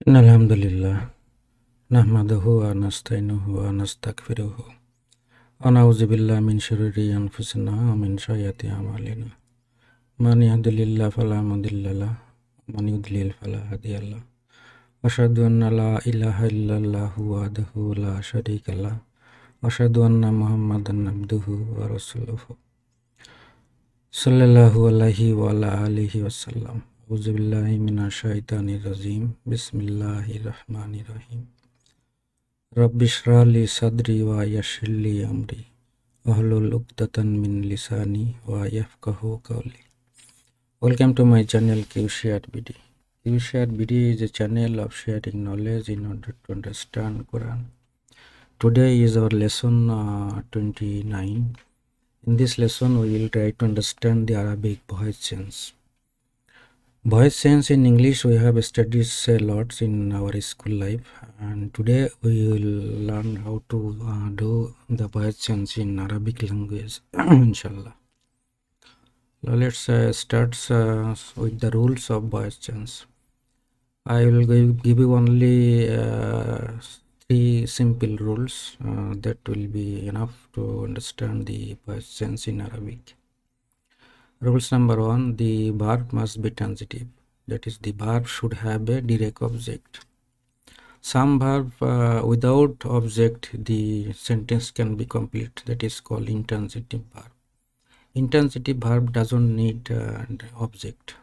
Alhamdulillah, nahmaduhu wa nasta'inuhu wa nastaghfiruhu wa na'udzu billahi min shururi anfusina wa min sayyiati a'malina. Man yahdihillahu fala mudilla lahu wa man yudlil fala hadiya lahu. Wa asyhadu anna la ilaha illallah wahdahu la syarika lahu wa asyhadu anna Muhammadan abduhu wa rasuluhu. Sallallahu alaihi wa ala alihi wasallam. A'udzu billahi minasyaitonir rajim. Bismillahirrahmanirrahim. Rabbi shrah li sadri wa yassir li amri wahlul 'uqdatan min lisani wa yafqahu qawli. Welcome to my channel Qsharebd. Qsharebd is a channel of sharing knowledge in order to understand Quran. Today is our lesson 29. In this lesson we will try to understand the Arabic voice change. Voice change in English we have studied a lot in our school life, and today we will learn how to do the voice change in Arabic language inshallah. Now let's start with the rules of voice change. I will give you only 3 simple rules that will be enough to understand the voice change in Arabic. Rules number 1, the verb must be transitive. That is, the verb should have a direct object. Some verb without object, the sentence can be complete. That is called intransitive verb. Intransitive verb doesn't need object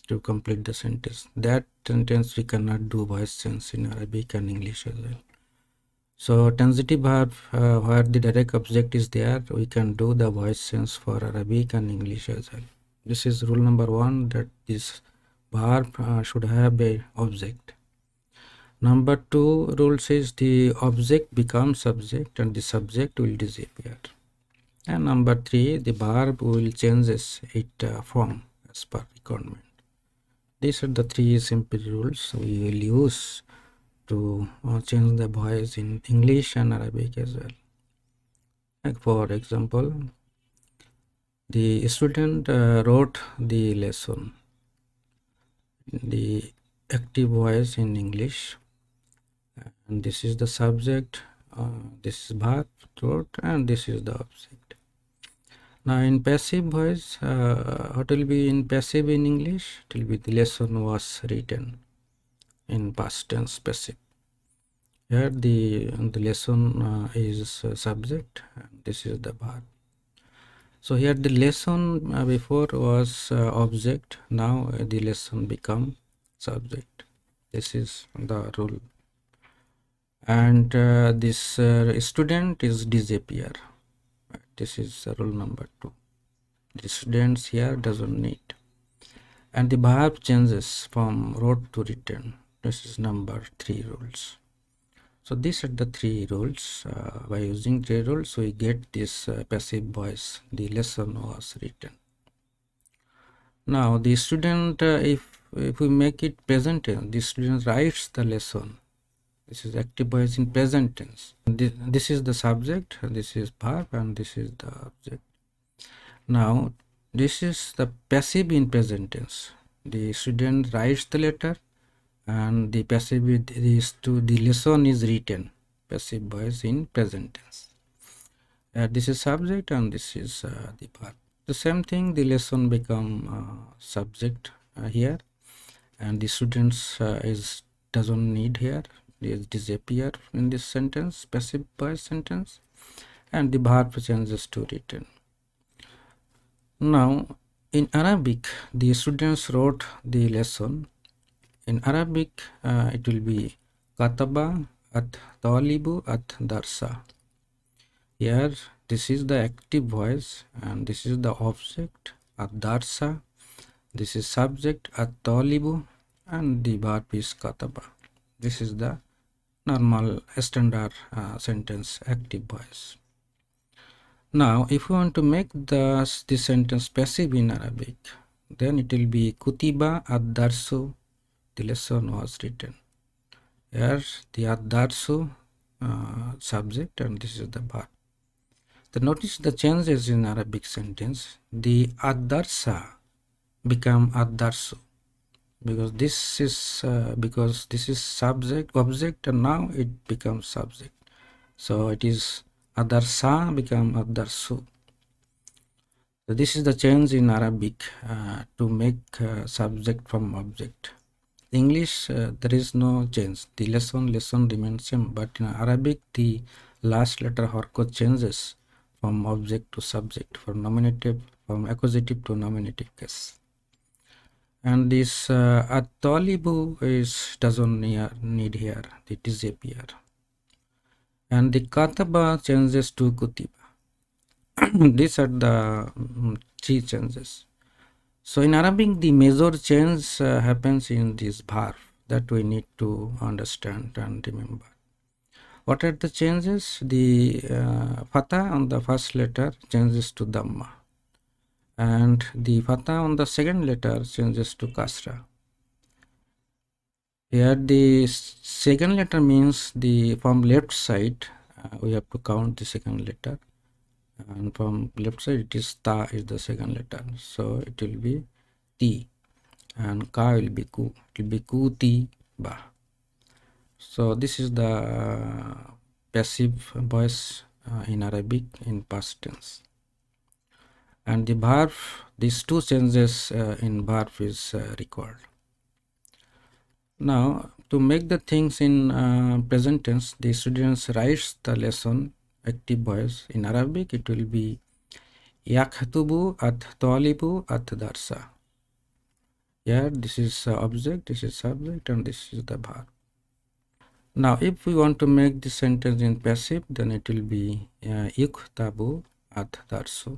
to complete the sentence. That sentence we cannot do voice change in Arabic and English as well. So transitive verb where the direct object is there, we can do the voice change for Arabic and English as well. This is rule number 1, that this verb should have a object. Number 2 rule says the object becomes subject and the subject will disappear. And number 3, the verb will change its form as per requirement. These are the 3 simple rules we will use to change the voice in English and Arabic as well. Like for example, the student wrote the lesson. The active voice in English, and this is the subject, this is verb wrote, and this is the object. Now in passive voice, what will be in passive in English? It will be the lesson was written in past tense passive. Here the lesson is subject and this is the verb. So here the lesson before was object, now the lesson become subject. This is the rule. And this student is disappear. This is rule number 2. The students here doesn't need. And the verb changes from wrote to written. This is number 3 rules. So these are the 3 rules. By using 3 rules we get this passive voice. The lesson was written. Now the student, if we make it present tense, the student writes the lesson. This is active voice in present tense. This is the subject, this is verb, and this is the object. Now this is the passive in present tense. The student writes the letter and the passive is to the lesson is written. Passive voice in present tense. This is subject and this is the verb. The same thing, the lesson become subject here, and the students is doesn't need here. Is disappear in this sentence, passive voice sentence, and the verb changes to written. Now in Arabic, the students wrote the lesson. In Arabic it will be kataba at talibu at darsa. Here this is the active voice and this is the object at darsa. This is subject at talibu and the verb is kataba. This is the normal standard sentence active voice. Now if we want to make this sentence passive in Arabic, then it will be kutiba ad darsu, the lesson was written. Here the ad darsu subject and this is the verb. Then notice the changes in Arabic sentence. The ad darsa become ad darsu. because this is subject object, and now it becomes subject. So it is adarsa become adarsu. So this is the change in Arabic to make subject from object. English, there is no change. The lesson remains same, but in Arabic the last letter harkat changes from object to subject, from nominative, from accusative to nominative case. And this at-talibu is doesn't need here, it is appear. And the kataba changes to kutiba. These are the three changes. So in Arabic, the major change happens in this verb that we need to understand and remember. What are the changes? The fatha on the first letter changes to dhamma, and the fatha on the second letter changes to kasra. Here the second letter means the from left side we have to count the second letter, and from left side it is ta is the second letter, so it will be ti, and ka will be ku, it will be ku ti ba. So this is the passive voice in Arabic in past tense. And the verb, these two changes in verb is required. Now to make the things in present tense, the students writes the lesson active voice. In Arabic it will be yakhtubu at talibu at darsa. Here this is object, this is subject, and this is the verb. Now if we want to make the sentence in passive, then it will be yukhtabu at darsu.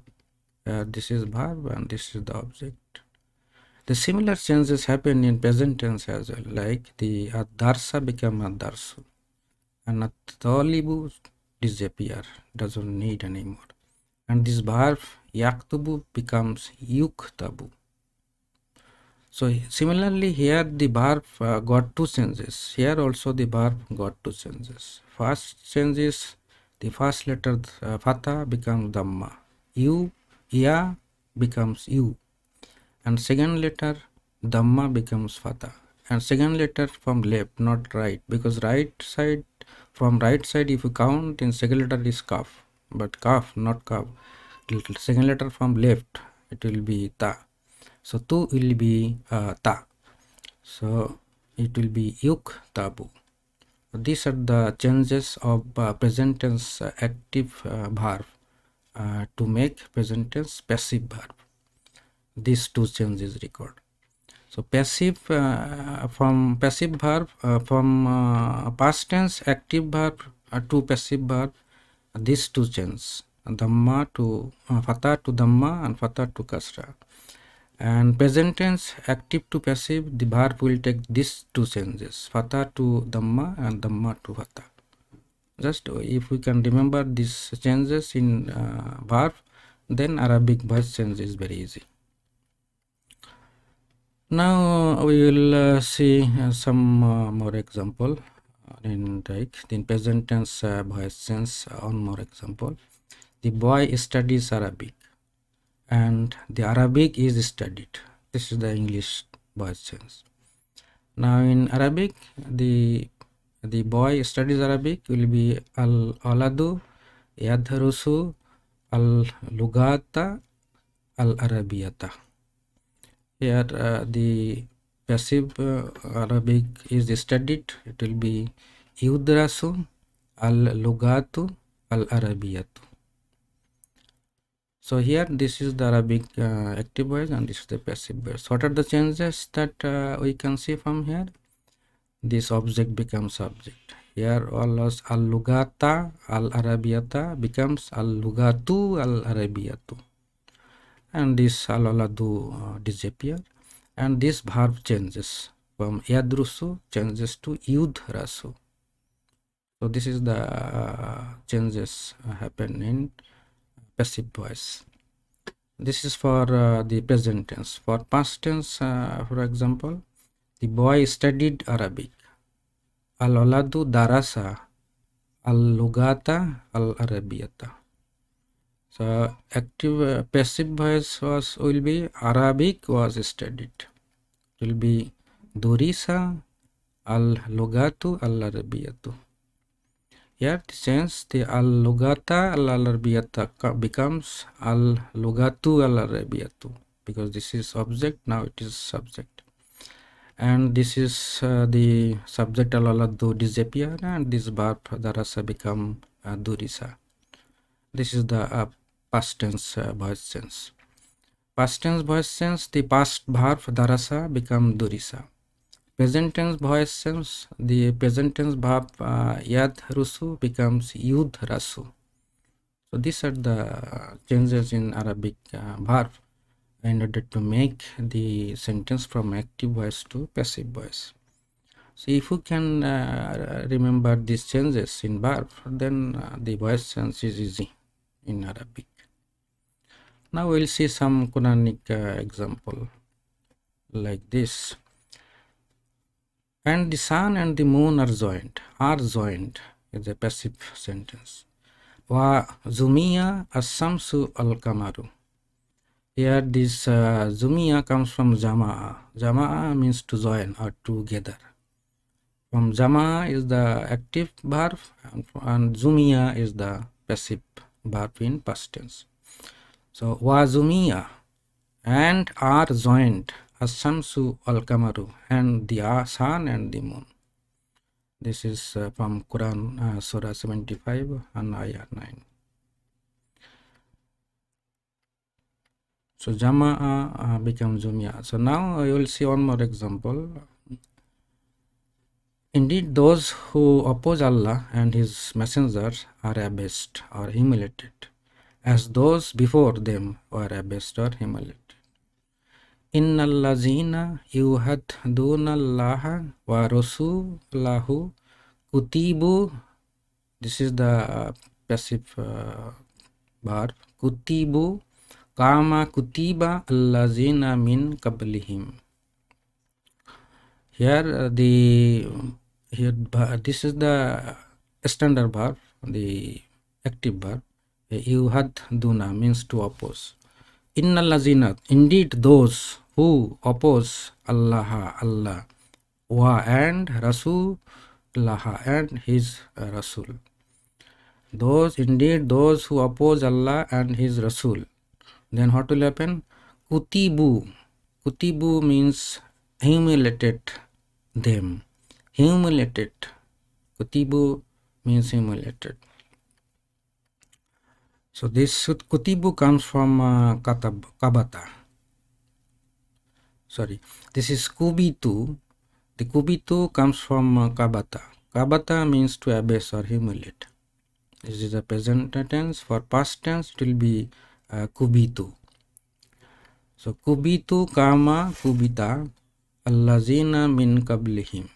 This is verb and this is the object. The similar changes happen in present tense as well, like the ad-darsa become ad-darsu, and at-talibu disappear, doesn't need anymore, and this verb yaktubu becomes yuktabu. So similarly here the verb got two changes. Here also the verb got two changes. First change is the first letter fatha becomes dhamma, ya becomes you, and second letter dhamma becomes fatha, and second letter from left, not right, because right side, from right side if you count, then second letter is kaf, but kaf not kaf. Second letter from left it will be ta, so tu will be ta, so it will be yuk tabu. These are the changes of present tense active verb to make present tense passive verb. These two changes record. So passive from passive verb from past tense active verb to passive verb, these two changes, dhamma to fatha to dhamma and fatha to kasra. And present tense active to passive, the verb will take these two changes, fatha to dhamma and dhamma to fatha. Just if we can remember these changes in verb, then Arabic voice change is very easy. Now we will see some more example in present tense voice tense. On more example, the boy studies Arabic and the Arabic is studied. This is the English voice tense. Now in Arabic, the boy studies Arabic will be al aladu yadharusu al lugata al arabiyata. Here the passive Arabic is studied, it will be yudrasu al lugatu al arabiyatu. So here this is the Arabic active voice and this is the passive voice. What are the changes that we can see from here? This object becomes subject. Here always al lugata al arabiyata becomes al lugatu al arabiyatu, and this al-aladu disappear, and this verb changes from yadrusu changes to yudrasu. So this is the changes happen in passive voice. This is for the present tense. For past tense, for example, the boy studied Arabic, al-aladu darasa al-lugata al-arabiyata. So active passive voice will be Arabic was studied. It will be durisa al-lugatu al-arabiyatu. Here the sense the al-lugata al-arabiyata becomes al-lugatu al-arabiyatu, because this is object, now it is subject. And this is the subject al-aladu disappear, and this verb darasa become durisa. This is the past tense voice sense. Past tense voice sense, the past verb darasa become durisa. Present tense voice sense, the present tense verb yad rusu becomes yud rasu. So these are the changes in Arabic verb in order to make the sentence from active voice to passive voice. So if you can remember these changes in verb, then the voice sense is easy in Arabic. Now we'll see some Quranic example like this. And the sun and the moon are joined is a passive sentence. Wa zumiya as-samsu al-kamaru. Here this zumiya comes from jama'a. Jama'a means to join or together. From jama'a is the active verb, and zumiya is the passive verb in past tense. So wa zumiya, and are joined as-samsu al-kamaru, and the sun and the moon. This is from Quran Surah 75 and Ayah 9. So jama'a becomes zumiya. So now you will see one more example. Indeed, those who oppose Allah and His messengers are abased or humiliated, as those before them were abased or humiliated. Innallazina yuhadduna Allaha wa rasulahu kutibu. This is the passive verb. Kutibu kama kutiba allazina min qablihim. Here this is the standard verb, the active verb. Yuhadduna means to oppose. Innallazina, indeed those who oppose Allah, wa and Rasulah and his Rasul. Indeed those who oppose Allah and his Rasul. Then what will happen? Kutibu. Kutibu means humiliated them. Humiliated. Kutibu means humiliated. So this kutibu comes from kabata. Sorry, this is kubitu. The kubitu comes from kabata. Kabata means to abase or humiliate. This is a present tense. For past tense, it will be kubitu. So kubitu kama kubita allazina min qablihim.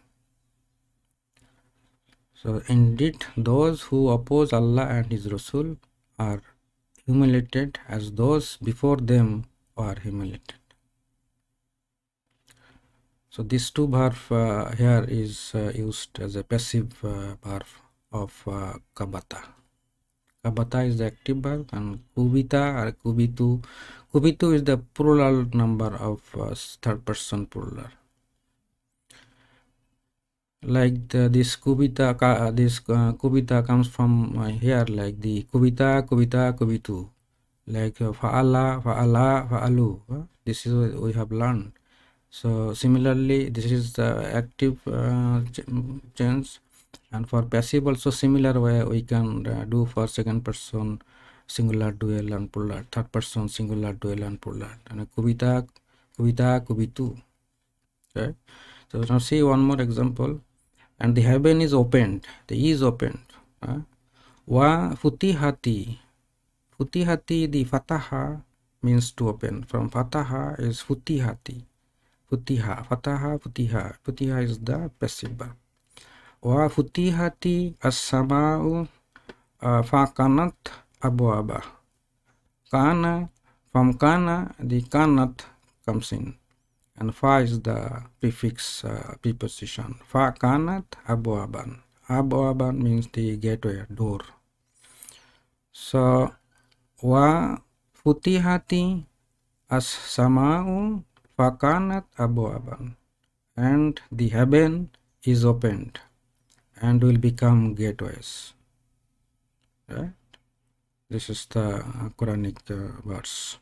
So indeed those who oppose Allah and His Rasul are humiliated as those before them are humiliated. So these two verb here is used as a passive verb of kabata. Kabata is the active verb, and kubita or kubitu. Kubitu is the plural number of third person plural. Like this kubita, kubita comes from here, like the kubita, kubitu, like fa'ala, fa'alu. This is what we have learned. So similarly, this is the active tense, and for passive also similar way we can do for second person singular dual and plural, third person singular dual and plural, and kubita, kubitu. Okay. So now see one more example. And the heaven is opened. The is opened. Wa futihati. Futihati, the fataha means to open. From fataha is futihati. Futiha, fataha, futiha. Futiha is the passive verb. Wa futihati as-sama'u fakanat abwaba. Kana, from kana, the kanat comes in. And fa is the prefix preposition. Fa kanat abwaban. Abwaban means the gateway, door. So wa futihati as-sama'u fa kanat abwaban. and the heaven is opened and will become gateways. Right? This is the Quranic verse.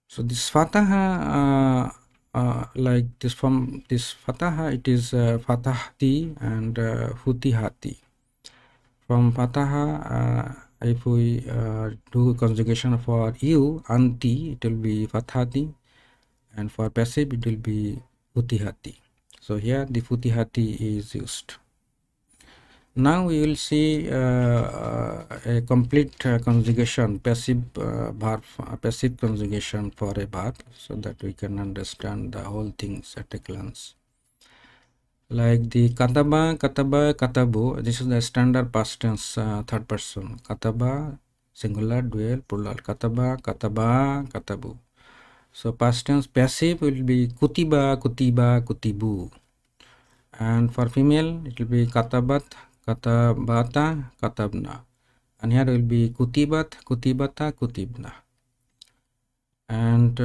So this fataha, like this, from this fataha, it is fatahti and futihati. From fataha, if we do conjugation for you, anti, it will be fathati, and for passive it will be futihati. So here the futihati is used. Now we will see a complete conjugation, passive verb, passive conjugation for a verb, so that we can understand the whole things at a glance. Like the kataba, kataba, katabu, this is the standard past tense, third person. Kataba, singular, dual, plural. Kataba, kataba, katabu. So past tense passive will be kutiba, kutiba, kutibu. And for female, it will be katabat, katabata, katabna. And here will be kutibat, kutibata, kutibna. And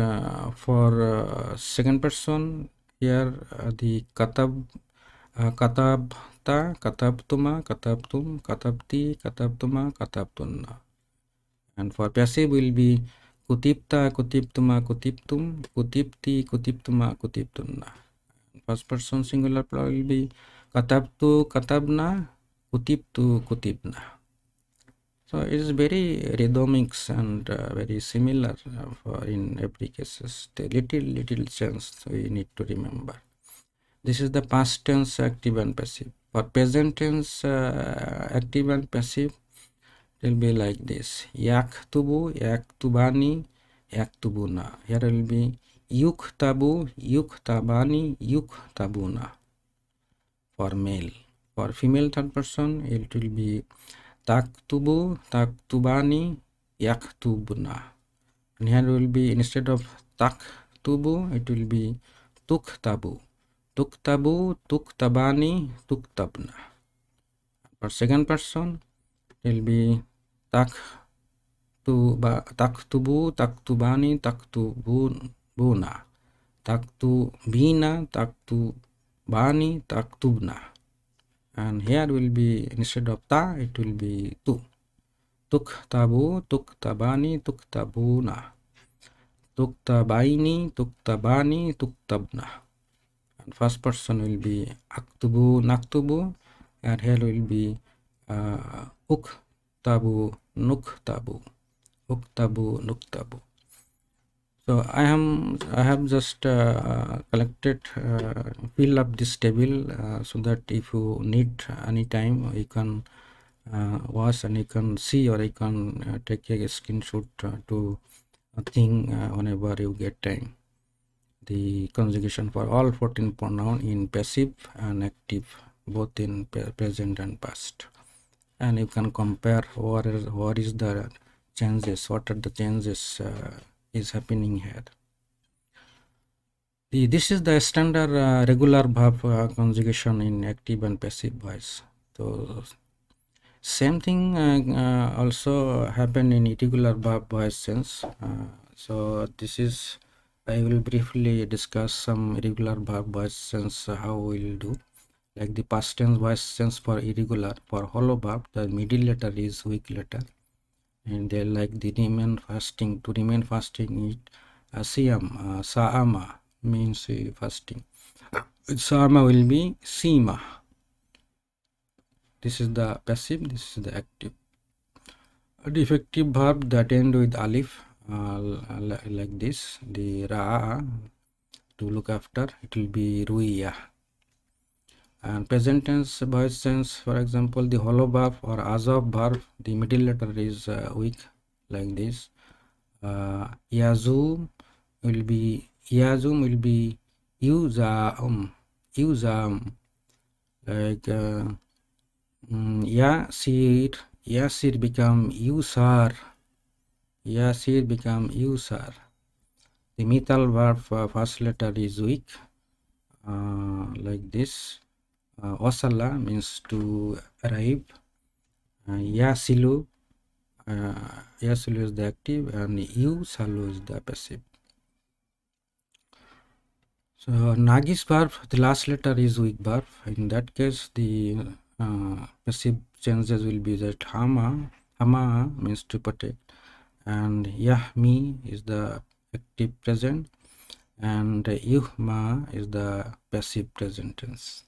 for second person, here the katabta, katabtuma, katabtum, katabti, katabtuma, katabtunna. And for passive will be kutipta, kutiptuma, kutiptum, kutipti, kutiptuma, kutiptunna. First person singular plural will be katabtu, katabna, kutibtu, kutibna. So it is very rhythmics and very similar for in every cases. The little change we need to remember. This is the past tense active and passive. For present tense active and passive, it will be like this: yaktubu, yaktubani, yaktubuna. Here will be yuktabu, yuktabani, yuktabuna for male. For female third person, it will be taktubu, taktubani, yaktubuna. And here will be, instead of taktubu, it will be tuktabu, tuktabu, tuktabani, tuktabna. For second person, it will be taktubu, taktubani, taktubuna, taktubina, taktubani, taktubna. And here will be, instead of ta, it will be tu. Tuktabu, tuktabani, tuktabuna, tuktabaini, tuktabani, tuktabna. And first person will be aktubu, naktubu, and here will be uktabu, nuktabu, uktabu, nuktabu. So I have just collected, fill up this table so that if you need any time, you can watch and you can see, or you can take a screenshot to think whenever you get time. The conjugation for all 14 pronoun in passive and active, both in present and past. And you can compare what is the changes, what are the changes is happening here. This is the standard regular verb conjugation in active and passive voice. So same thing also happen in irregular verb voice sense. So this is, I will briefly discuss some irregular verb voice sense, how we will do. Like the past tense voice sense for irregular, for hollow verb, the middle letter is weak letter. And they like the remain fasting. To remain fasting is siyam, saama means fasting. Saama will be sima. This is the passive, this is the active. A defective verb that end with alif, like this, the ra'a, to look after, it will be ruiya. And present tense voice sense, for example, the hollow verb or azab verb, the middle letter is weak, like this. Yazum will be yuzam, like yasir become yusar, The metal verb first letter is weak, like this. Wasala means to arrive. Yasilu is the active, and yusalu is the passive. So Nagis verb, the last letter is weak verb. In that case, the passive changes will be that hama means to protect, and yahmi is the active present, and yuhma is the passive present tense.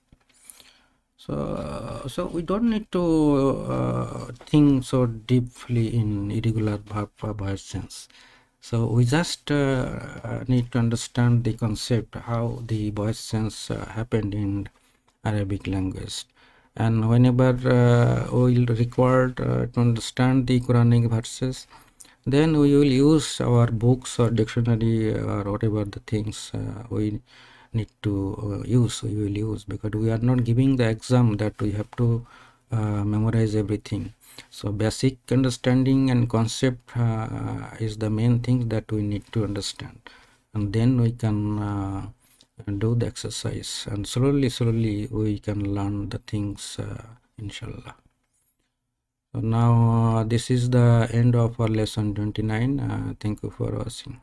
So we don't need to think so deeply in irregular verb voice tense. So we just need to understand the concept how the voice tense happened in Arabic language. And whenever we will required to understand the Quranic verses, then we will use our books or dictionary or whatever the things we need to we will use, because we are not giving the exam that we have to memorize everything. So basic understanding and concept is the main thing that we need to understand, and then we can do the exercise, and slowly we can learn the things, inshallah. So now this is the end of our lesson 29. Thank you for watching.